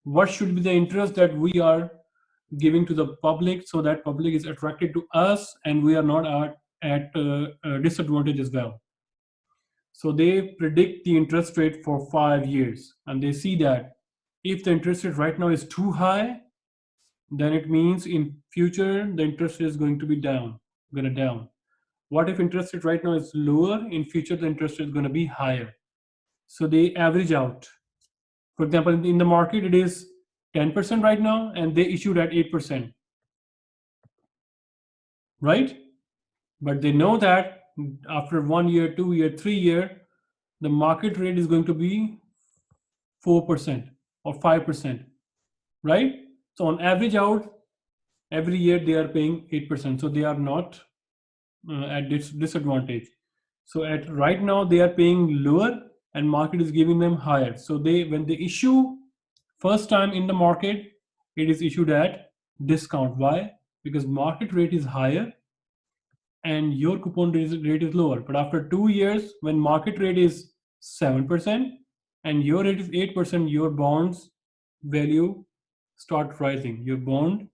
what should be the interest that we are giving to the public, so that public is attracted to us and we are not at a disadvantage as well. So they predict the interest rate for 5 years, and they see that if the interest rate right now is too high, then it means in future the interest rate is going to be down. What if interest rate right now is lower? In future the interest rate is going to be higher. So they average out. For example, in the market it is 10% right now, and they issued at 8%, right? But they know that after 1 year, 2 year, 3 year, the market rate is going to be 4% or 5%, right? So on average out, every year they are paying 8%. So they are not at disadvantage. So at right now they are paying lower and market is giving them higher. So they, when they issue first time in the market, it is issued at discount. Why? Because market rate is higher and your coupon rate is lower. But after 2 years, when market rate is 7% and your rate is 8%, your bonds value start rising. Your bond,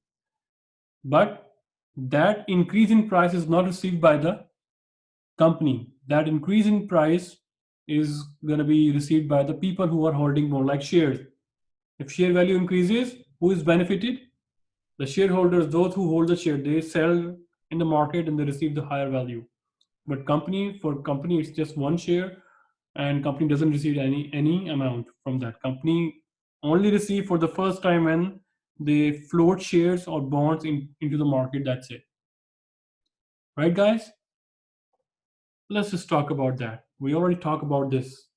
but that increase in price is not received by the company. That increase in price is going to be received by the people who are holding more, like shares. If share value increases, who is benefited? The shareholders, those who hold the share, they sell in the market and they receive the higher value. But for company, it's just one share, and company doesn't receive any amount from that. Company only receive for the first time when they float shares or bonds into the market. That's it. Right, guys? Let's just talk about that. We already talked about this.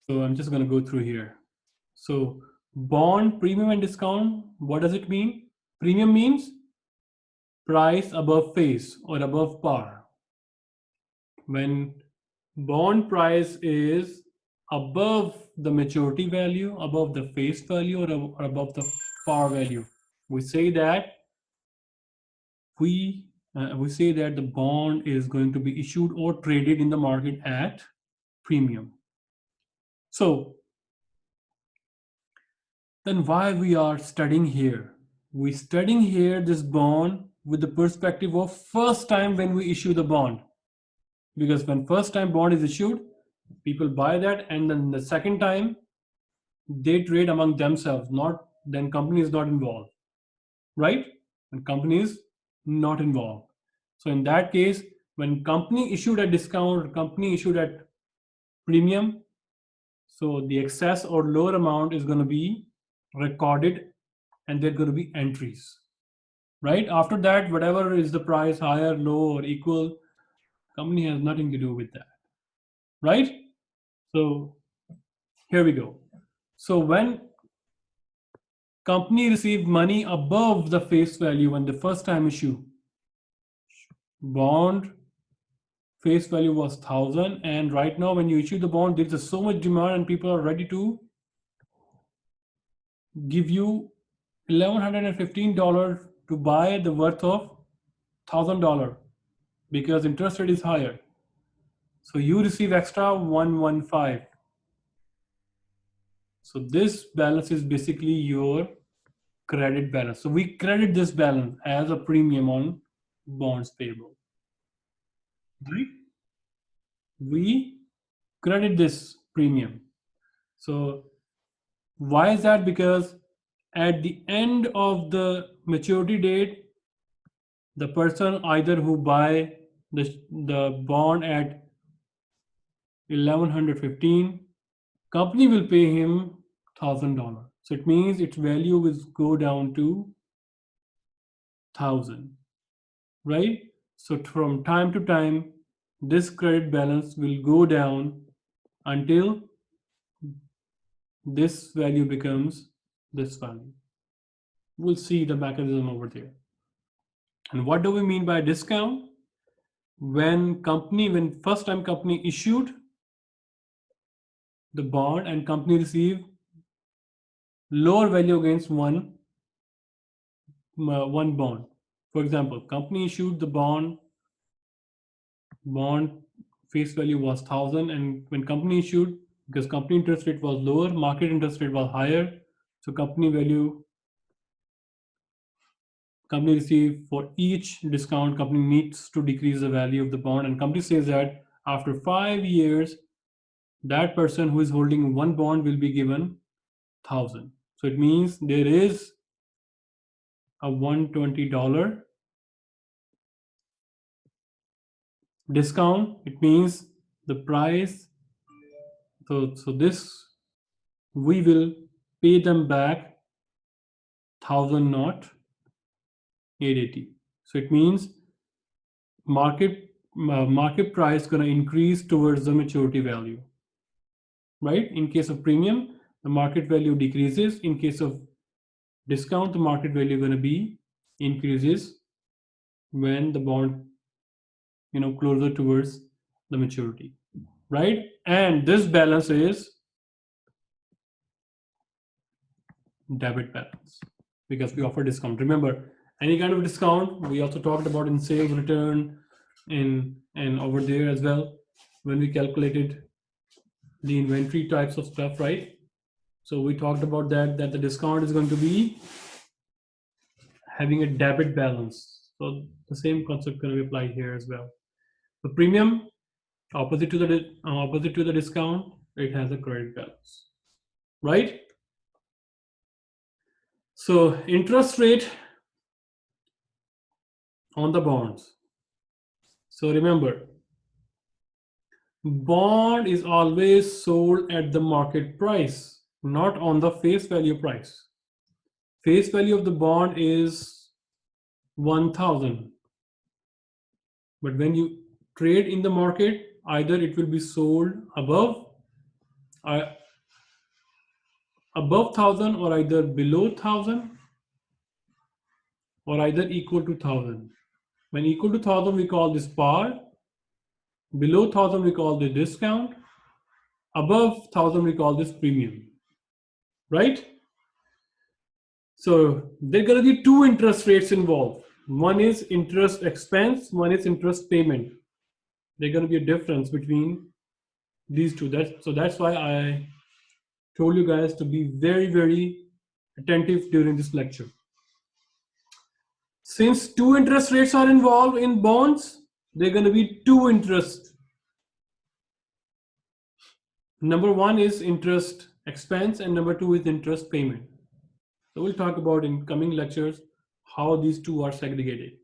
So I'm just going to go through here. So bond premium and discount, what does it mean? Premium means price above face or above par. When bond price is above the maturity value, above the face value, or above the par value, we say that we say that the bond is going to be issued or traded in the market at premium. So then why we are studying here? We studying here this bond with the perspective of first time when we issue the bond. Because when first time bond is issued, people buy that, and then the second time they trade among themselves, not then company is not involved, right? And company is not involved. So in that case, when company issued a discount, company issued at premium, so the excess or lower amount is going to be recorded and there are going to be entries, right? After that, whatever is the price, higher, low, or equal, company has nothing to do with that, right? So here we go. So when company received money above the face value when the first time issue, bond face value was 1,000, and right now when you issue the bond, there's so much demand and people are ready to give you $1,115 to buy the worth of $1,000 because interest rate is higher. So you receive extra 115. So this balance is basically your credit balance. So we credit this balance as a premium on bonds payable. Right? We credit this premium. So why is that? Because at the end of the maturity date, the person either who buy the bond at 1,115, company will pay him $1,000. So it means its value will go down to 1,000, right? So from time to time, this credit balance will go down until this value becomes this value. We'll see the mechanism over there. And what do we mean by discount? When first time company issued the bond and company received lower value against one bond. For example, company issued the bond face value was 1,000, and when company issued because company interest rate was lower, market interest rate was higher. So company receive for each discount, company needs to decrease the value of the bond, and company says that after 5 years, that person who is holding one bond will be given 1,000. So it means there is a $120 discount. It means the price. So this we will pay them back 1,000, not 880. So it means market price going to increase towards the maturity value, right? In case of premium, the market value decreases. In case of discount, the market value going to be increases when the bond closer towards the maturity, right? And this balance is debit balance because we offer discount. Remember, any kind of discount we also talked about in sales return and over there as well when we calculated the inventory types of stuff, right? So we talked about that the discount is going to be having a debit balance. So the same concept can be applied here as well. The premium, opposite to the discount, it has a credit balance, right? So interest rate on the bonds. So remember, bond is always sold at the market price, not on the face value price. Face value of the bond is 1,000. But when you trade in the market, either it will be sold above 1,000 or either below 1,000 or either equal to 1,000. When equal to 1,000, we call this par. Below 1,000, we call this discount. Above 1,000, we call this premium, right? So there are going to be two interest rates involved. One is interest expense, one is interest payment. There's going to be a difference between these two. That's why I told you guys to be very, very attentive during this lecture. Since two interest rates are involved in bonds, there are going to be two interest. Number one is interest expense and number two is interest payment. So we'll talk about in coming lectures how these two are segregated.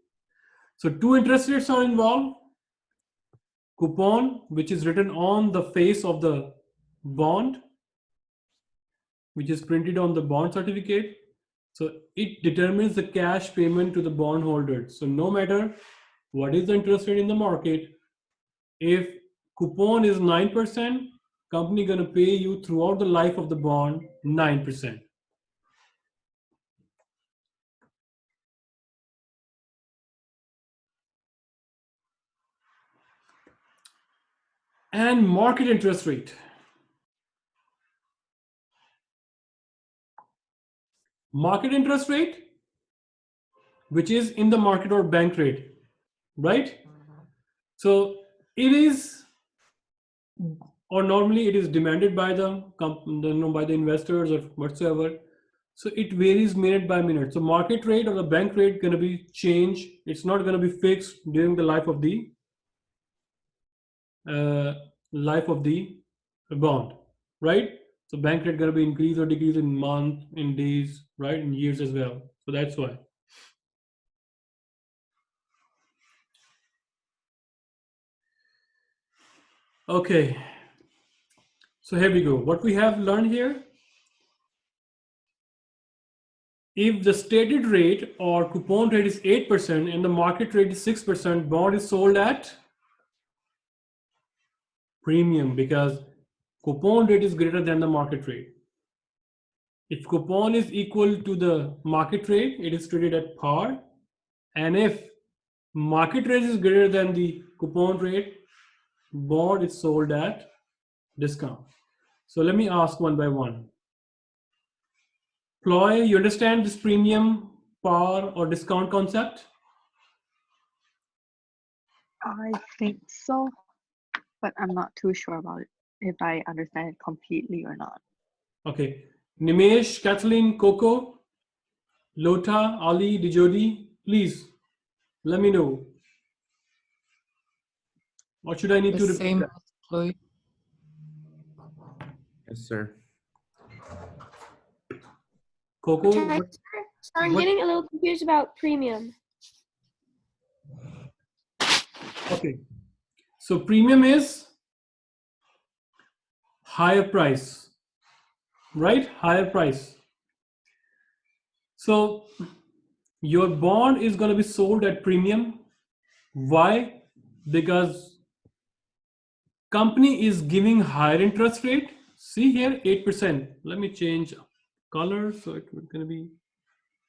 So two interest rates are involved. Coupon, which is written on the face of the bond, which is printed on the bond certificate. So it determines the cash payment to the bondholder. So no matter what is the interest rate in the market, if coupon is 9%, company going to pay you throughout the life of the bond 9%. And market interest rate. Market interest rate, which is in the market or bank rate, right? So it is, or normally it is demanded by the investors or whatsoever. So it varies minute by minute. So market rate or the bank rate going to be changed. It's not going to be fixed during the life of the bond, right? So bank rate going to be increase or decrease in months, in days, right, in years as well. So that's why. Okay. So here we go. What we have learned here. If the stated rate or coupon rate is 8% and the market rate is 6%, bond is sold at premium because coupon rate is greater than the market rate. If coupon is equal to the market rate, it is traded at par. And if market rate is greater than the coupon rate, bond is sold at discount. So let me ask one by one. Ploy, you understand this premium, par, or discount concept? I think so, but I'm not too sure about it. if I understand it completely or not. Okay. Nimesh, Kathleen, Coco, Lota, Ali, Dijodi, please let me know. What should I need The to repeat? same That? as Chloe. Yes, sir. Coco, So I'm getting a little confused about premium. okay. So premium is higher price, right? Higher price. So your bond is going to be sold at premium. Why? Because company is giving higher interest rate. See here, 8%. Let me change color so it's going to be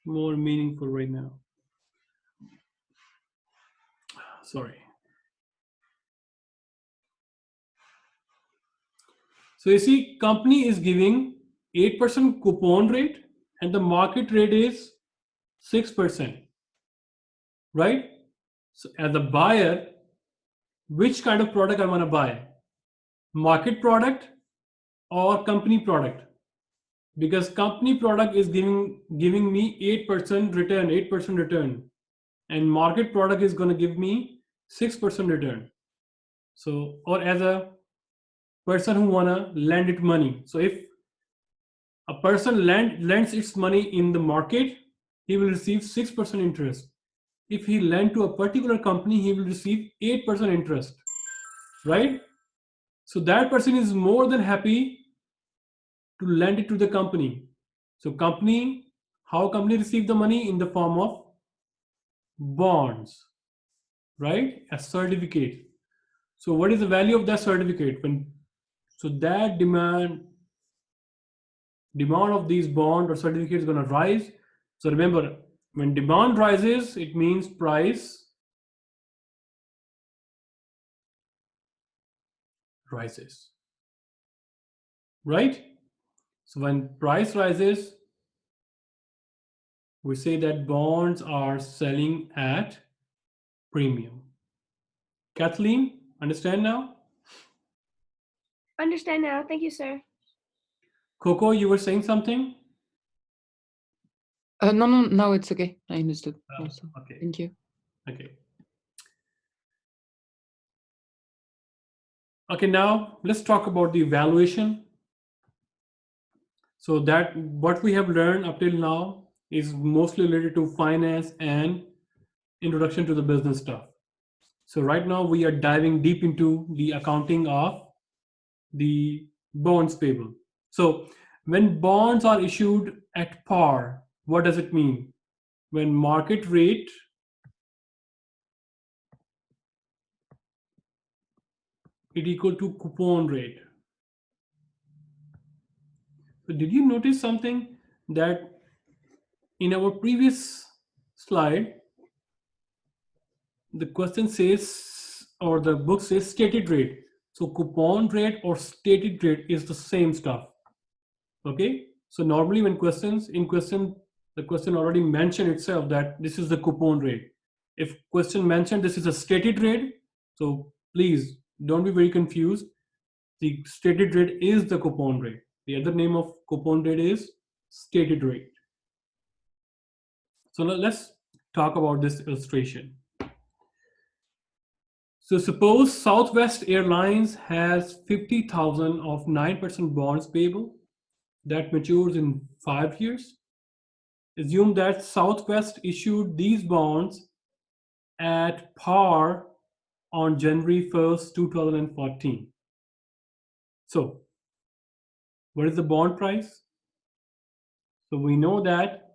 more meaningful right now. Sorry. So you see, company is giving 8% coupon rate and the market rate is 6%, right? So as a buyer, which kind of product I want to buy? Market product or company product? Because company product is giving me 8% return, 8% return, and market product is going to give me 6% return. So, or as a person who wanna lend it money. So if a person lends its money in the market, he will receive 6% interest. If he lend to a particular company, he will receive 8% interest, right? So that person is more than happy to lend it to the company. So how company receive the money? In the form of bonds, right? A certificate. So what is the value of that certificate? So that demand of these bond or certificates is going to rise. So remember, when demand rises, it means price rises, right? So when price rises, we say that bonds are selling at premium. Kathleen, understand now? Understand now. Thank you, sir. Coco, you were saying something? No, it's okay. I understood also. Okay. Thank you. Okay. Okay, now let's talk about the evaluation. So that what we have learned up till now is mostly related to finance and introduction to the business stuff. So right now we are diving deep into the accounting of the bonds payable. So when bonds are issued at par, what does it mean? When market rate is equal to coupon rate. So did you notice something that in our previous slide, the question says, or the book says stated rate. So coupon rate or stated rate is the same stuff. Okay. So normally when the question already mentioned itself that this is the coupon rate. If question mentioned this is a stated rate, so please don't be very confused. The stated rate is the coupon rate. The other name of coupon rate is stated rate. So let's talk about this illustration. So suppose Southwest Airlines has 50,000 of 9% bonds payable that matures in 5 years. Assume that Southwest issued these bonds at par on January 1st, 2014. So what is the bond price? So we know that